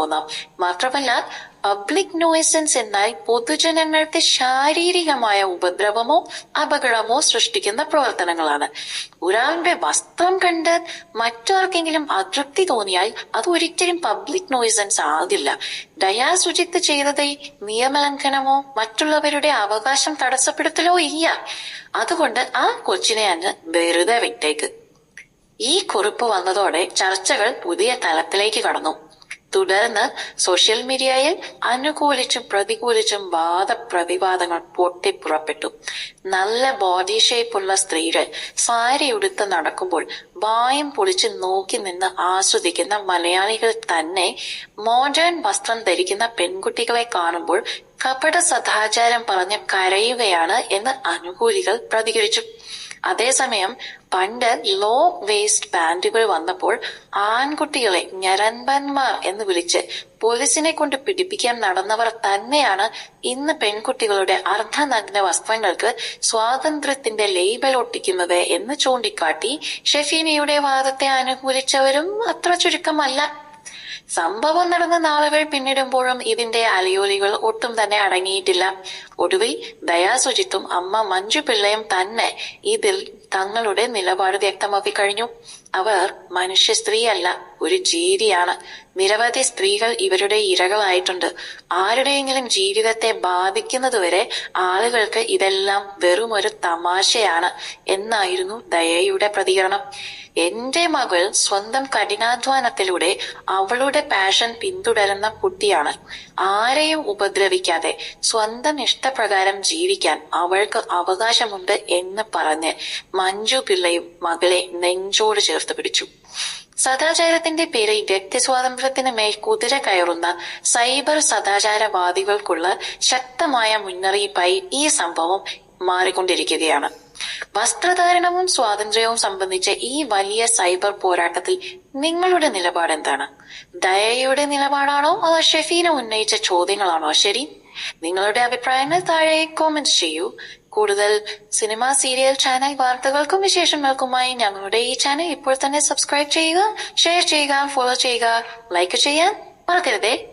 തോന്നാം. മാത്രമല്ല public nuisance എന്നാൽ പൊതുജനങ്ങൾക്ക് ശാരീരികമായ ഉപദ്രവമോ അപകടമോ സൃഷ്ടിക്കുന്ന പ്രവർത്തനങ്ങളാണ്. ഒരാളുടെ വസ്ത്രം കണ്ട് മറ്റാർക്കെങ്കിലും അതൃപ്തി തോന്നിയാൽ അത് ഒരിക്കലും പബ്ലിക് നോയ്സൻസ് ആകില്ല. ദയാ സുജിത്ത് ചെയ്തത് നിയമലംഘനമോ മറ്റുള്ളവരുടെ അവകാശം തടസ്സപ്പെടുത്തലോ ഇല്ല. അതുകൊണ്ട് ആ കൊച്ചിനെ അങ്ങ് വെറുതെ വിട്ടേക്ക്. ഈ കുറിപ്പ് വന്നതോടെ ചർച്ചകൾ പുതിയ തലത്തിലേക്ക് കടന്നു. തുടർന്ന് സോഷ്യൽ മീഡിയയിൽ അനുകൂലിച്ചും പ്രതികൂലിച്ചും വാദപ്രതിവാദങ്ങൾ പൊട്ടിപ്പുറപ്പെട്ടു. നല്ല ബോഡി ഷേപ്പുള്ള സ്ത്രീകൾ സാരി ഉടുത്ത് നടക്കുമ്പോൾ വായും പൊളിച്ച് നോക്കി നിന്ന് ആസ്വദിക്കുന്ന മലയാളികൾ തന്നെ മോഡേൺ വസ്ത്രം ധരിക്കുന്ന പെൺകുട്ടികളെ കാണുമ്പോൾ കപട സദാചാരം പറഞ്ഞ് കരയുകയാണ് എന്ന് അനുകൂലികൾ പ്രതികരിച്ചു. അതേസമയം പണ്ട് ലോ വേസ്റ്റ് പാന്റുകൾ വന്നപ്പോൾ ആൺകുട്ടികളെ ഞരമ്പന്മാർ എന്ന് വിളിച്ച് പോലീസിനെ കൊണ്ട് പിടിപ്പിക്കാൻ നടന്നവർ തന്നെയാണ് ഇന്ന് പെൺകുട്ടികളുടെ അർദ്ധനഗ്ന വസ്ത്രങ്ങൾക്ക് സ്വാതന്ത്ര്യത്തിന്റെ ലേബൽ ഒട്ടിക്കുന്നത് എന്ന് ചൂണ്ടിക്കാട്ടി ഷെഫീനയുടെ വാദത്തെ അനുകൂലിച്ചവരും അത്ര ചുരുക്കമല്ല. സംഭവം നടന്ന നാളുകൾ പിന്നിടുമ്പോഴും ഇതിന്റെ അലയോലികൾ ഒട്ടും തന്നെ അടങ്ങിയിട്ടില്ല. ഒടുവിൽ ദയാ സുജിത്തും അമ്മ മഞ്ജു പിള്ളയും തന്നെ ഇതിൽ തങ്ങളുടെ നിലപാട് വ്യക്തമാക്കി കഴിഞ്ഞു. അവർ മനുഷ്യ സ്ത്രീയല്ല, ഒരു ജീവിയാണ്. നിരവധി സ്ത്രീകൾ ഇവരുടെ ഇരകളായിട്ടുണ്ട്. ആരുടെയെങ്കിലും ജീവിതത്തെ ബാധിക്കുന്നതുവരെ ആളുകൾക്ക് ഇതെല്ലാം വെറും ഒരു തമാശയാണ് എന്നായിരുന്നു ദയയുടെ പ്രതികരണം. എന്റെ മകൾ സ്വന്തം കഠിനാധ്വാനത്തിലൂടെ അവളുടെ പാഷൻ പിന്തുടരുന്ന കുട്ടിയാണ്. ആരെയും ഉപദ്രവിക്കാതെ സ്വന്തം ഇഷ്ടപ്രകാരം ജീവിക്കാൻ അവൾക്ക് അവകാശമുണ്ട് എന്ന് പറഞ്ഞ് മഞ്ജു പിള്ളയും മകളെ നെഞ്ചോട് ചേർത്ത് പിടിച്ചു. സദാചാരത്തിന്റെ പേരിൽ വ്യക്തിസ്വാതന്ത്ര്യത്തിന് മേൽ കുതിര കയറുന്ന സൈബർ സദാചാരവാദികൾക്കുള്ള ശക്തമായ മുന്നറിയിപ്പായി ഈ സംഭവം മാറിക്കൊണ്ടിരിക്കുകയാണ്. വസ്ത്രധാരണവും സ്വാതന്ത്ര്യവും സംബന്ധിച്ച ഈ വലിയ സൈബർ പോരാട്ടത്തിൽ നിങ്ങളുടെ നിലപാട് എന്താണ്? ദയയുടെ നിലപാടാണോ അതോ ഷെഫീന ഉന്നയിച്ച ചോദ്യങ്ങളാണോ ശരി? നിങ്ങളുടെ അഭിപ്രായങ്ങൾ താഴെ കോമെന്റ് ചെയ്യൂ. കൂടുതൽ സിനിമ, സീരിയൽ, ചാനൽ വാർത്തകൾക്കും വിശേഷങ്ങൾക്കുമായി ഞങ്ങളുടെ ഈ ചാനൽ ഇപ്പോൾ തന്നെ സബ്സ്ക്രൈബ് ചെയ്യുക, ഷെയർ ചെയ്യുക, ഫോളോ ചെയ്യുക, ലൈക്ക് ചെയ്യാൻ മറക്കരുതേ.